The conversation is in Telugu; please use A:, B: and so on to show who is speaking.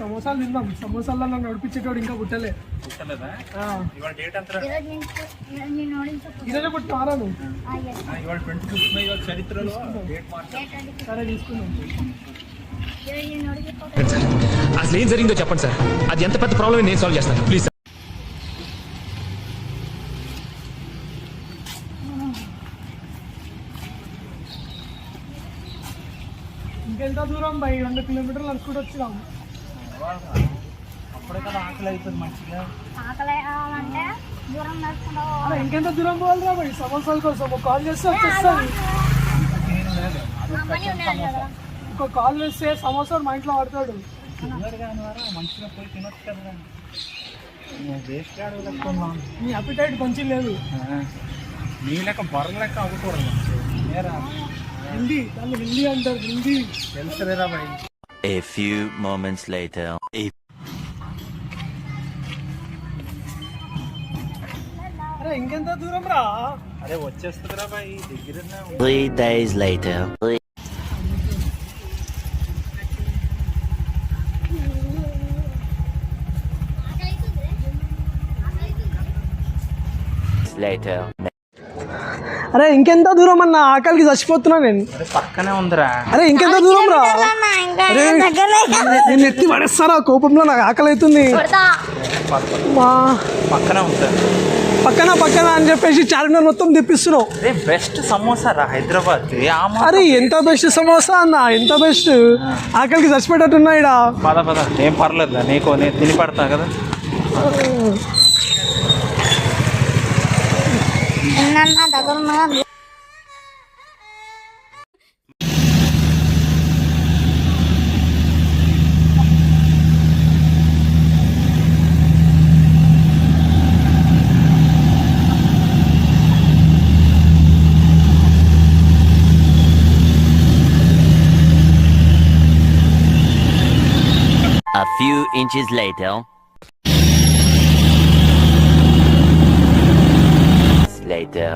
A: సమోసాలు తిందాం. సమోసాల్లో నన్ను నడిపించేటోడు ఇంకా పుట్టలే. ఈరోజు పుట్టినారా నువ్వు? సరే తీసుకున్నాం.
B: అసలు ఏం జరిగిందో చెప్పండి సార్. అది ఎంత పెద్ద ప్రాబ్లమ్ నేను సాల్వ్ చేస్తాను ప్లీజ్ సార్.
A: ఇంకెంత దూరం బై 2 కిలోమీటర్లు అనుకుంటూ వచ్చినాం.
C: అప్పుడే కదా ఆకలి అవుతుంది మంచిగా.
A: ఇంకెంత దూరం పోవాలిరా బై సమోసాల కోసం? ఒక కాల్ చేస్తే వచ్చేస్తాను. ఇంకో కాల్ చేస్తే సమోసా మా ఇంట్లో వాడతాడు.
C: మంచిగా పోయి తినొచ్చు కదా.
A: నీ అపిటైట్ కొంచెం లేదు.
C: నీ లెక్క బొర్ర లెక్క అవ్వకూడదు.
A: హిందీ దాన్ని హిందీ అంటారు. హిందీ
C: తెలుసులేరా boy.
D: A few moments later.
A: అరే ఇంకెంత దూరం రా?
C: అరే వచ్చేస్తుందిరా బాయ్ దగ్గర.
D: 3 days later. Later.
A: అరే ఇంకెంత దూరం అన్న? ఆకలికి చచ్చిపోతున్నా నేను.
C: పక్కనే ఉందిరా.
A: అరే ఇంకెంత దూరం రా? అరే నేను ఎత్తి పడేస్తారా కోపంలో? నాకు ఆకలి అవుతుంది.
C: పక్కనే ఉంది.
A: పక్కన అని చెప్పేసి చార్మినార్ మొత్తం తెప్పిస్తున్నావు.
C: అరే బెస్ట్ సమోసా రా హైదరాబాద్.
A: అరే ఎంత బెస్ట్ సమోసా అన్న, ఎంత బెస్ట్. ఆకలికి చచ్చిపోయేటట్టున్నా ఇడ.
C: పద ఏం పర్లేదు, నీకు నేను తిని పడతా కదా.
D: A few inches later. Later.